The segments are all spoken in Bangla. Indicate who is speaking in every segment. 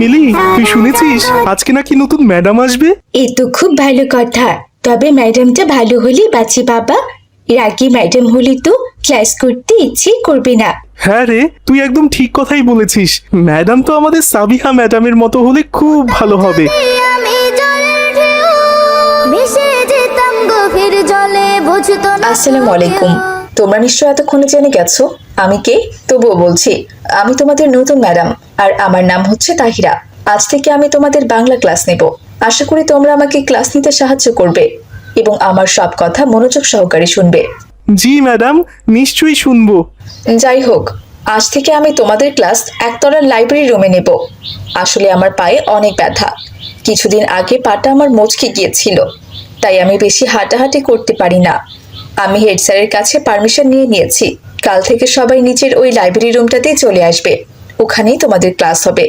Speaker 1: মিলি, তুই শুনেছিস আজকে নাকি নতুন ম্যাডাম আসবে?
Speaker 2: এ তো খুব ভালো কথা। তবে ম্যাডামটা ভালো হলেই বাঁচি বাবা। এর আগে ম্যাডাম হলে তো ক্লাস করতে ইচ্ছে করবে না।
Speaker 1: হ্যাঁ রে, তুই একদম ঠিক কথাই বলেছিস। ম্যাডাম তো আমাদের সাবিহা ম্যাডামের মতো হলে খুব ভালো হবে।
Speaker 3: আসসালামু আলাইকুম। তোমরা নিশ্চয় এতক্ষণে জেনে গেছো আমি কে, তবুও বলছি। আমি তোমাদের নতুন ম্যাডাম, আর আমার নাম হচ্ছে তাহিরা। আজ থেকে আমি তোমাদের বাংলা ক্লাস নেব। আশা করি তোমরা আমাকে ক্লাস নিতে সাহায্য করবে এবং আমার সব কথা মনোযোগ সহকারে শুনবে।
Speaker 1: জি ম্যাডাম, নিশ্চয়ই শুনবো।
Speaker 3: যাই হোক, আজ থেকে আমি তোমাদের ক্লাস একতলার লাইব্রেরি রুমে নেব। আসলে আমার পায়ে অনেক ব্যথা। কিছুদিন আগে পাটা আমার মচকে গিয়েছিল, তাই আমি বেশি হাঁটাহাঁটি করতে পারি না। আমি হেড স্যারের কাছে পারমিশন নিয়ে নিয়েছি। কাল থেকে সবাই নিচের ওই লাইব্রেরি রুমটাতেই চলে আসবে। ওখানেই তোমাদের ক্লাস হবে।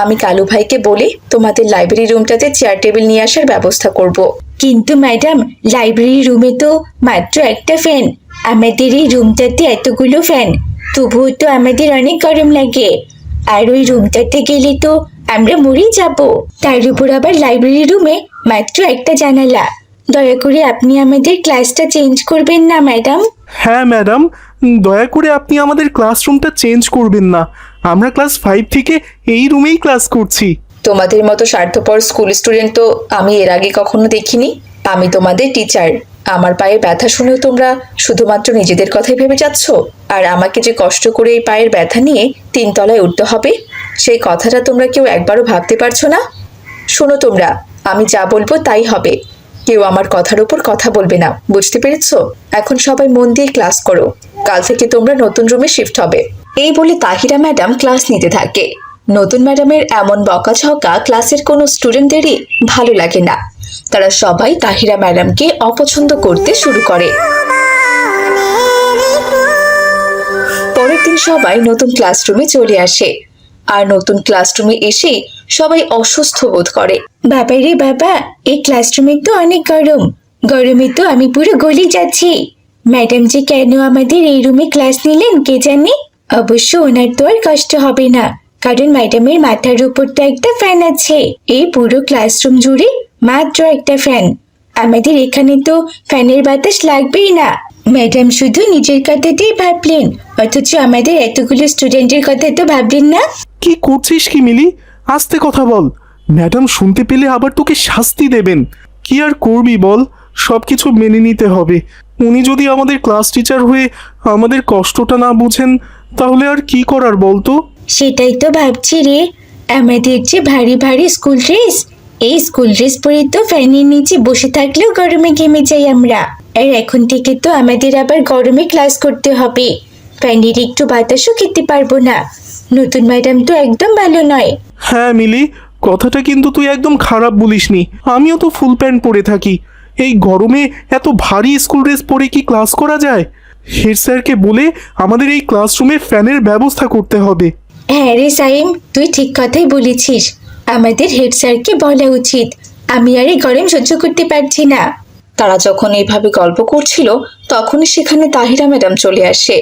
Speaker 3: আমি কালু ভাইকে বলে তোমাদের লাইব্রেরি রুমটাতে চেয়ার টেবিল নিয়ে আসার ব্যবস্থা করব।
Speaker 2: কিন্তু ম্যাডাম, লাইব্রেরি রুমে তো মাত্র একটা ফ্যান। আমাদের এই রুমটাতে এতগুলো ফ্যান, তবুও তো আমাদের অনেক গরম লাগে। আর ওই রুমটাতে গেলে তো আমরা মরেই যাব। তার উপর আবার লাইব্রেরি রুমে মাত্র একটা জানালা। দয়া করে আপনি আমাদের ক্লাসটা চেঞ্জ করবেন না ম্যাডাম?
Speaker 1: হ্যাঁ ম্যাডাম, দয়া করে আপনি আমাদের ক্লাসরুমটা চেঞ্জ করবেন না। আমরা ক্লাস 5 থেকে এই রুমেই ক্লাস করছি।
Speaker 3: তোমাদের মতো স্বার্থপর স্কুল স্টুডেন্ট তো আমি এর আগে কখনো দেখিনি। আমি তোমাদের টিচার। আমার পায়ে ব্যথা শুনেও তোমরা শুধুমাত্র নিজেদের কথাই ভেবে যাচ্ছ। আর আমাকে যে কষ্ট করে এই পায়ের ব্যথা নিয়ে 3 তলায় উঠতে হবে, সেই কথাটা তোমরা কেউ একবারও ভাবতে পারছো না। শোনো তোমরা, আমি যা বলবো তাই হবে। কেউ আমার কথার উপর কথা বলবে না, বুঝতে পেরেছো? এখন সবাই মন দিয়ে ক্লাস করো। কাল থেকে তোমরা নতুন রুমে শিফট হবে। এই বলে তাহিরা ম্যাডাম ক্লাস নিতে থাকে। নতুন ম্যাডামের এমন বকাঝকা ক্লাসের কোনো স্টুডেন্টদেরই ভালো লাগে না। তারা সবাই তাহিরা ম্যাডামকে অপছন্দ করতে শুরু করে। পরের দিন সবাই নতুন ক্লাসরুমে চলে আসে। আর নতুন ক্লাসরুমে এসে সবাই অসুস্থ বোধ করে।
Speaker 2: বাবা রে বাবা, এই ক্লাসরুমে তো অনেক গরম। গরমে তো আমি পুরো গলে যাচ্ছি। ম্যাডাম যে কেন আমাদের এই রুমে ক্লাস নিলেন কে জানে। অবশ্য ওনার তো আর কষ্ট হবে না, কারণ ম্যাডামের মাথার উপর তো একটা ফ্যান আছে। এই পুরো ক্লাসরুম জুড়ে মাত্র একটা ফ্যান। আমাদের এখানে তো ফ্যানের বাতাস লাগবেই না। ম্যাডাম শুধু নিজের কথাতেই ভাবলেন, অথচ আমাদের এতগুলো স্টুডেন্টের কথা তো ভাবলেন না।
Speaker 1: কি করছিস কি মিলি? আস্তে কথা বল। ম্যাডাম শুনতে পেলে আবার তোকে শাস্তি দেবেন। কি আর করবি বল, সবকিছু মেনে নিতে হবে। উনি যদি আমাদের ক্লাস টিচার হয়ে আমাদের কষ্টটা না বুঝেন, তাহলে আর কি করার বলতো?
Speaker 2: সেটাই তো ভাবছি রে। আমাদের যে ভারী ভারী স্কুল ড্রেস, এই স্কুল ড্রেস পরে তো ফ্যানের নিচে বসে থাকলেও গরমে ঘেমে যাই আমরা। আর এখন থেকে তো আমাদের আবার গরমে ক্লাস করতে হবে। ফ্যানের একটু বাতাসও খেতে পারবো না। নতুন ম্যাডাম তো একদম ভালো নয়।
Speaker 1: হ্যাঁ মিলি, কথাটা কিন্তু তুই একদম খারাপ বলিসনি। আমিও তো ফুল প্যান্ট পরে থাকি। এই গরমে এত ভারী স্কুল ড্রেস পরে কি ক্লাস করা যায়? হেড স্যারকে বলে আমাদের এই ক্লাসরুমে ফ্যানের ব্যবস্থা করতে হবে।
Speaker 2: হ্যাঁ রে সাইম, তুই ঠিক কথাই বলেছিস। আমাদের হেড স্যারকে বলা উচিত। আমি আর এই গরম সহ্য করতে পারছি না।
Speaker 3: তারা যখন এইভাবে গল্প করছিল, তখনই সেখানে তাহিরা ম্যাডাম চলে আসে।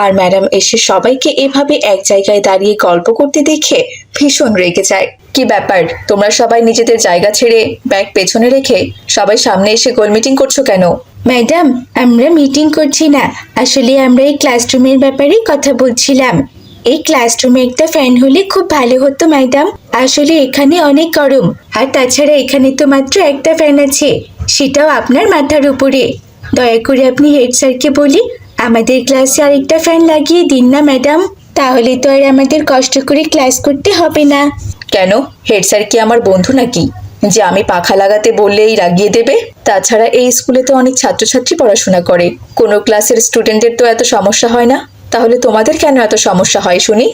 Speaker 3: আর ম্যাডাম এসে সবাইকে এভাবে এক জায়গায় দাঁড়িয়ে গল্প করতে দেখে ভীষণ রেগে যায়। কি ব্যাপার, তোমরা সবাই নিজেদের জায়গা ছেড়ে ব্যাগ পেছনে রেখে সবাই সামনে এসে গোল মিটিং করছো কেন?
Speaker 2: ম্যাডাম, আমরা মিটিং করছি না। আসলে আমরা এই ক্লাসরুমের ব্যাপারেই কথা বলছিলাম। এই ক্লাসরুমে একটা ফ্যান হলে খুব ভালো হতো ম্যাডাম। আসলে এখানে অনেক গরম। আর তাছাড়া এখানে তো মাত্র একটা ফ্যান আছে, সেটাও আপনার মাথার উপরে। দয়া করে আপনি হেড স্যারকে বলি আমাদের ক্লাসে আরেকটা ফ্যান লাগিয়ে দিন না ম্যাডাম। তাহলে তো আর আমাদের কষ্ট করে ক্লাস করতে হবে না।
Speaker 3: কেন, হেড স্যার কি আমার বন্ধু নাকি যে আমি পাখা লাগাতে বললেই লাগিয়ে দেবে? তাছাড়া এই স্কুলে তো অনেক ছাত্রছাত্রী পড়াশোনা করে। কোনো ক্লাসের স্টুডেন্টের তো এত সমস্যা হয় না, তাহলে তোমাদের কেন এত সমস্যা হয় শুনি?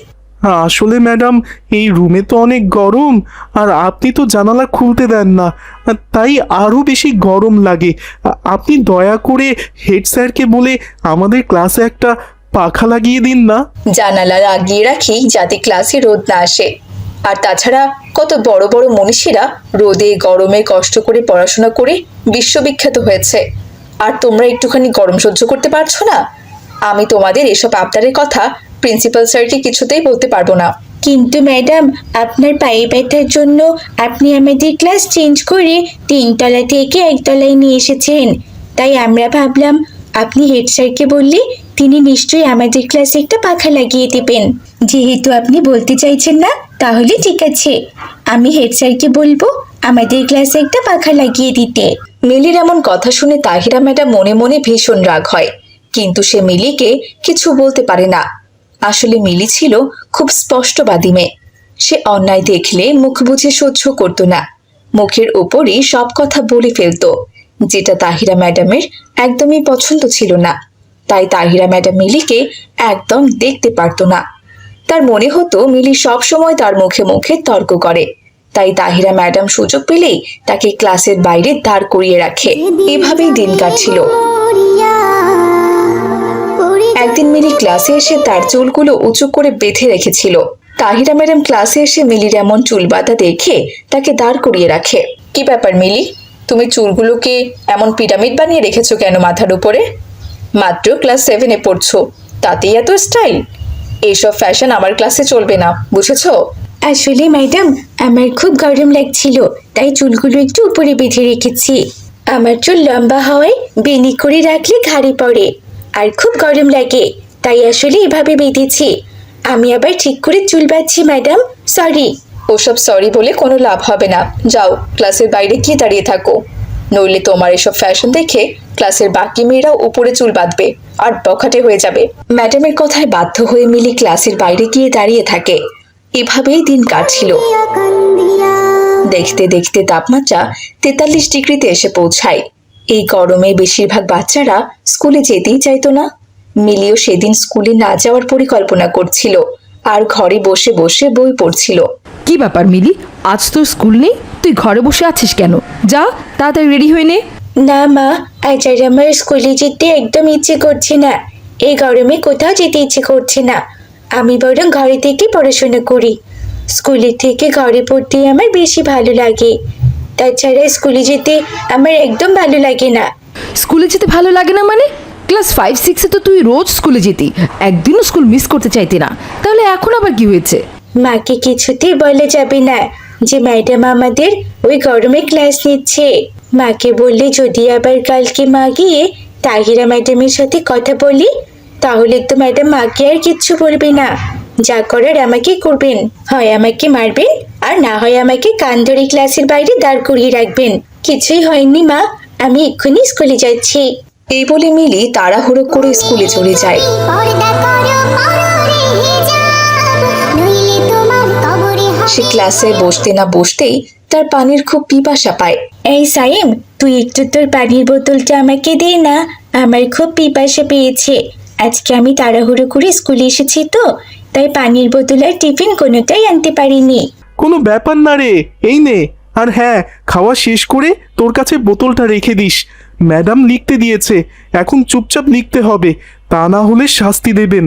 Speaker 1: আসলে ম্যাডাম, এই রুমে তো অনেক গরম, আর আপনি তো জানালা খুলতে দেন না, তাই আরও বেশি গরম লাগে। আপনি দয়া করে হেড স্যারকে বলে আমাদের ক্লাসে একটা পাখা লাগিয়ে দিন না।
Speaker 3: জানালা লাগিয়ে রাখি যাতে ক্লাসে রোদ না আসে। আর তাছাড়া কত বড় বড় মনীষীরা রোদে গরমে কষ্ট করে পড়াশোনা করে বিশ্ববিখ্যাত হয়েছে, আর তোমরা একটুখানি গরম সহ্য করতে পারছো না? আমি তোমাদের এসব আবদারের কথা প্রিন্সিপাল স্যারকে কিছুতেই বলতে পারবো না।
Speaker 2: কিন্তু ম্যাডাম, আপনার পায়ে ব্যথার জন্য আপনি আমাদের ক্লাস চেঞ্জ করে 3 তলা থেকে 1 তলায় নিয়ে এসেছেন। তাই আমরা ভাবলাম আপনি হেড স্যারকে বললে তিনি নিশ্চয়ই আমাদের ক্লাসে একটা পাখা লাগিয়ে দিবেন। যেহেতু আপনি বলতে চাইছেন না, তাহলে ঠিক আছে, আমি হেড স্যারকে বলবো আমাদের ক্লাসে একটা পাখা লাগিয়ে দিতে।
Speaker 3: মিলির এমন কথা শুনে তাহিরা ম্যাডাম মনে মনে ভীষণ রাগ হয়, কিন্তু সে মিলিকে কিছু বলতে পারে না। আসলে মিলি ছিল খুব স্পষ্টবাদী মেয়ে। সে অন্যায় দেখলে মুখ বুজে সহ্য করতো না, মুখের উপরই সব কথা বলে ফেলতো, যেটা তাহিরা ম্যাডামের একদমই পছন্দ ছিল না। তাই তাহিরা ম্যাডাম মিলিকে একদম দেখতে পারতো না। তার মনে হতো মিলি সব সময় তার মুখে মুখে তর্ক করে। তাই তাহিরা ম্যাডাম সুযোগ পেলেই তাকে ক্লাসের বাইরে দাঁড় করিয়ে রাখে। এভাবেই দিন কাটছিল। একদিন মিলি ক্লাসে এসে তার চুলগুলো উঁচু করে বেঁধে রেখেছিল। তাহিরা ম্যাডাম ক্লাসে এসে মিলির এমন চুল বাঁধা দেখে তাকে দাঁড় করিয়ে রাখে। কি ব্যাপার মিলি, তুমি চুলগুলোকে এমন পিরামিড বানিয়ে রেখেছো কেন মাথার উপরে? মাত্র ক্লাস 7-এ পড়ছো, তাতেই এত স্টাইল? এইসব ফ্যাশন আমার ক্লাসে চলবে না, বুঝেছো?
Speaker 2: আসলে ম্যাডাম, আমার খুব গরম লাগছিল, তাই চুলগুলো একটু উপরে বেঁধে রেখেছি। আমার চুল লম্বা হওয়ায় বেনি করে রাখলে ঘাড়ে পড়ে, আর খুব গরম লাগে, তাই আসলে এভাবে বেঁধেছি। আমি আবার ঠিক করে চুল বাঁধছি ম্যাডাম, সরি।
Speaker 3: ওসব সরি বলে কোনো লাভ হবে না, যাও ক্লাসের বাইরে গিয়ে দাঁড়িয়ে থাকো, নইলে তোমার এসব ফ্যাশন দেখে ক্লাসের বাকি মেয়েরাও উপরে চুল বাঁধবে আর বখাটে হয়ে যাবে। ম্যাডামের কথায় বাধ্য হয়ে মিলি ক্লাসের বাইরে গিয়ে দাঁড়িয়ে থাকে। এভাবেই দিন কাটছিল। দেখতে দেখতে তাপমাত্রা 43 ডিগ্রিতে এসে পৌঁছায়। এই গরমে বেশিরভাগ বাচ্চারা স্কুলে যেতেই চাইতো না। মিলিও সেদিন স্কুলে না যাওয়ার পরিকল্পনা করছিল আর ঘরে বসে বসে বই পড়ছিল।
Speaker 4: কি ব্যাপার মিলি, আজ তোর স্কুল নেই? তুই ঘরে বসে আছিস কেন? যা তাড়াতাড়ি রেডি হয়ে নে।
Speaker 2: না মা, আজ আর আমার স্কুলে যেতে একদম ইচ্ছে করছে না। এই গরমে কোথাও যেতে ইচ্ছে করছে না। আমি বরং ঘরে থেকে পড়াশোনা করি। স্কুলের থেকে ঘরে পড়তে আমার বেশি ভালো লাগে। তাছাড়া স্কুলে যেতে আমার একদম ভালো লাগে না।
Speaker 4: স্কুলে যেতে ভালো লাগে না মানে? ক্লাস 5-6-এ তো তুই রোজ স্কুলে যেতি, একদিনও স্কুল মিস করতে চাইতি না, তাহলে এখন আবার কি হয়েছে?
Speaker 2: মাকে কিছুতেই বলা যাবে না যে ম্যাডাম আমাদের ওই গরমে ক্লাস নিচ্ছে। মাকে বললে যদি আবার কালকে মা গিয়ে তাহিরা ম্যাডামের সাথে কথা বলি, তাহলে তো ম্যাডাম মাকে আর কিচ্ছু বলবে না। যা করার আমাকে করবেন, হয় আমাকে মারবেন আর না হয় আমাকে কান ধরে ক্লাসের বাইরে দাঁড় করিয়ে রাখবেন। কিছুই হয়নি মা, আমি এক্ষুনি স্কুলে যাচ্ছি।
Speaker 3: এই বলে মিলি তাড়াহুড়ো করে স্কুলে চলে যায়। সে ক্লাসে বসতে না বসতেই তার পানির খুব পিপাসা পায়।
Speaker 2: এই সাইম, তুই একটু তোর পানির বোতলটা আমাকে দে না, আমার খুব পিপাসা পেয়েছে। আজকে আমি তাড়াহুড়ো করে স্কুলে এসেছি তো, তাই পানির বোতল আর টিফিন কোনোটাই আনতে পারিনি।
Speaker 1: কোনো ব্যাপার না রে, এই নে। আর হ্যাঁ, খাওয়া শেষ করে তোর কাছে বোতলটা রেখে দিস। ম্যাডাম লিখতে দিয়েছে, এখন চুপচাপ লিখতে হবে, তা না হলে শাস্তি দেবেন।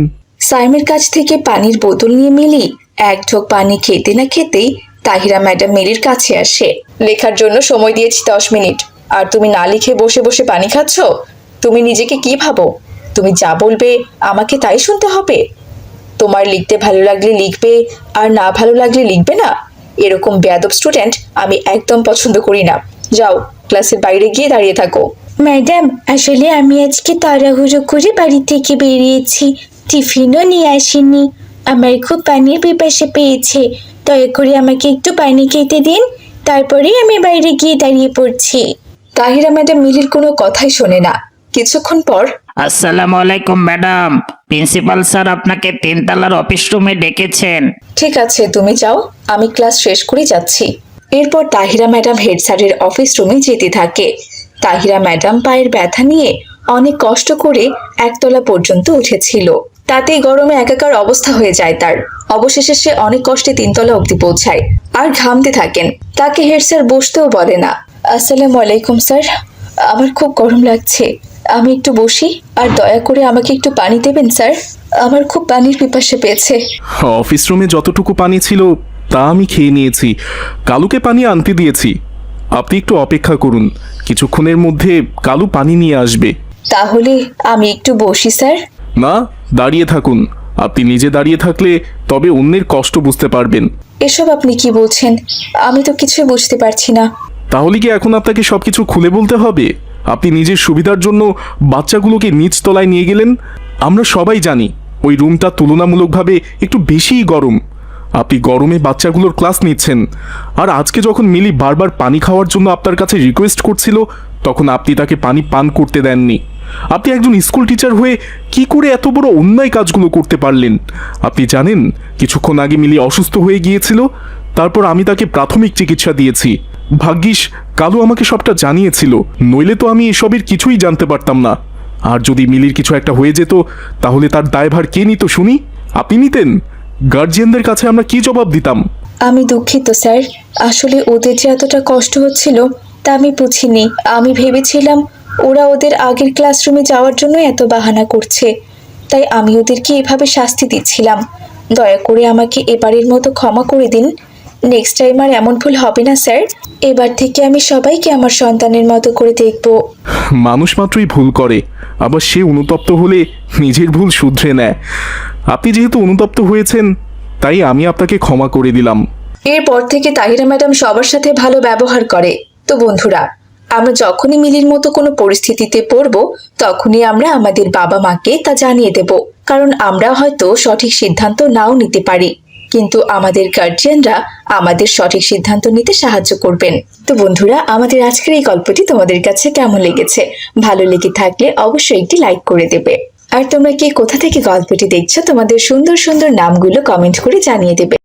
Speaker 3: সাইমের কাছ থেকে পানির বোতল নিয়ে মিলি এক ঢোক পানি খেতে না খেতেই তাহিরা ম্যাডাম মিলির কাছে আসে। লেখার জন্য সময় দিয়েছি 10 মিনিট, আর তুমি না লিখে বসে বসে পানি খাচ্ছ? তুমি নিজেকে কি ভাবো? তুমি যা বলবে আমাকে তাই শুনতে হবে? তোমার লিখতে ভালো লাগলে লিখবে, আর না ভালো লাগলে লিখবে না। এরকম বেয়াদব স্টুডেন্ট আমি একদম পছন্দ করি না। যাও ক্লাসের বাইরে গিয়ে দাঁড়িয়ে থাকো।
Speaker 2: ম্যাডাম, আসলে আমি আজকে তাড়াহুড়ো করে বাড়ি থেকে বেরিয়েছি, টিফিনও নিয়ে আসিনি। আমার খুব পানির পিপাসা পেয়েছে, দয়া করে আমাকে একটু পানি খেতে দিন, তারপরেই আমি বাইরে গিয়ে দাঁড়িয়ে পড়ছি।
Speaker 3: তাহিরা ম্যাডাম মিলির কোনো কথাই শোনে না। কিছুক্ষণ পর,
Speaker 5: আসসালামু আলাইকুম ম্যাডাম, প্রিন্সিপাল স্যার আপনাকে 3 তলার অফিস রুমে ডেকেছেন।
Speaker 3: ঠিক আছে তুমি যাও, আমি ক্লাস শেষ করে যাচ্ছি। এরপর তাহিরা ম্যাডাম হেড স্যারের অফিস রুমে যেতে থাকে। তাহিরা ম্যাডাম পায়ের ব্যথা নিয়ে অনেক কষ্ট করে 1 তলা পর্যন্ত উঠেছিল। তাতেই গরমে একাকার অবস্থা হয়ে যায় তার। অবশেষে সে অনেক কষ্টে 3 তলা অবধি পৌঁছায় আর ঘামতে থাকেন। তাকে হেড স্যার বসতেও বলে না। আসসালামু আলাইকুম স্যার, আমার খুব গরম লাগছে, আমি একটু বসি, আর দয়া করে আমাকে একটু পানি দেবেন স্যার, আমার খুব পানির পিপাসা পেয়েছে।
Speaker 1: অফিস রুমে যতটুকু পানি ছিল তা আমি খেয়ে নিয়েছি, কালুকে পানি আনতে দিয়েছি। আপনি একটু অপেক্ষা করুন, কিছুক্ষণের মধ্যে কালু পানি নিয়ে আসবে।
Speaker 3: তাহলে আমি একটু বসি স্যার।
Speaker 1: না, দাঁড়িয়ে থাকুন, আপনি নিজে দাঁড়িয়ে থাকলে তবে অন্যের কষ্ট বুঝতে পারবেন।
Speaker 3: এসব আপনি কি বলছেন? আমি তো কিছুই বুঝতে পারছি না।
Speaker 1: তাহলে কি এখন আপনাকে সবকিছু খুলে বলতে হবে? আপনি নিজের সুবিধার জন্য বাচ্চাগুলোকে নিচ তলায় নিয়ে গেলেন। আমরা সবাই জানি ওই রুমটা তুলনামূলকভাবে একটু বেশিই গরম। আপনি গরমে বাচ্চাগুলোর ক্লাস নিচ্ছেন, আর আজকে যখন মিলি বারবার পানি খাওয়ার জন্য আপনার কাছে রিকোয়েস্ট করছিল তখন আপনি তাকে পানি পান করতে দেননি। আপনি একজন স্কুল টিচার হয়ে কি করে এত বড় অন্যায় কাজগুলো করতে পারলেন? আপনি জানেন কিছুক্ষণ আগে মিলি অসুস্থ হয়ে গিয়েছিল, তারপর আমি তাকে প্রাথমিক চিকিৎসা দিয়েছি। ভাগ্যিস কালু আমাকে সবটা জানিয়েছিল, নইলে তো আমি এসবের কিছুই জানতে পারতাম না। আর যদি মিলির কিছু একটা হয়ে যেত তাহলে তার দায়ভার কে নিত শুনি? আপনি নিতেন? গার্জিয়ানদের কাছে আমরা কি জবাব দিতাম?
Speaker 3: আমি দুঃখিত স্যার, আসলে ওদের যে এতটা কষ্ট হচ্ছিল তা আমি বুঝিনি। আমি ভেবেছিলাম ওরা ওদের আগের ক্লাসরুমে যাওয়ার জন্য এত বাহানা করছে, তাই আমি ওদেরকে এভাবে শাস্তি দিচ্ছিলাম। দয়া করে আমাকে এবারের মতো ক্ষমা করে দিন। নেক্সট টাইম আর এমন ভুল হবে না স্যার। এবার থেকে আমি সবাইকে আমার সন্তানের মতো করে দেখব।
Speaker 1: মানুষ মাত্রই ভুল করে, আবার সে অনুতপ্ত হলে নিজের ভুল শুধরে নেয়। আপনি যেহেতু অনুতপ্ত হয়েছেন তাই আমি আপনাকে ক্ষমা করে দিলাম।
Speaker 3: এরপর থেকে তাহিরা ম্যাডাম সবার সাথে ভালো ব্যবহার করে। তো বন্ধুরা, আমরা যখনই মিলির মতো কোনো পরিস্থিতিতে পড়ব তখনই আমরা আমাদের বাবা মাকে তা জানিয়ে দেব, কারণ আমরা হয়তো সঠিক সিদ্ধান্ত নাও নিতে পারি, কিন্তু আমাদের গার্জিয়ানরা আমাদের সঠিক সিদ্ধান্ত নিতে সাহায্য করবেন। তো বন্ধুরা, আমাদের আজকের এই গল্পটি তোমাদের কাছে কেমন লেগেছে? ভালো লেগে থাকলে অবশ্যই একটি লাইক করে দেবে। আর তোমরা কে কোথা থেকে গল্পটি দেখছো তোমাদের সুন্দর সুন্দর নামগুলো কমেন্ট করে জানিয়ে দেবে।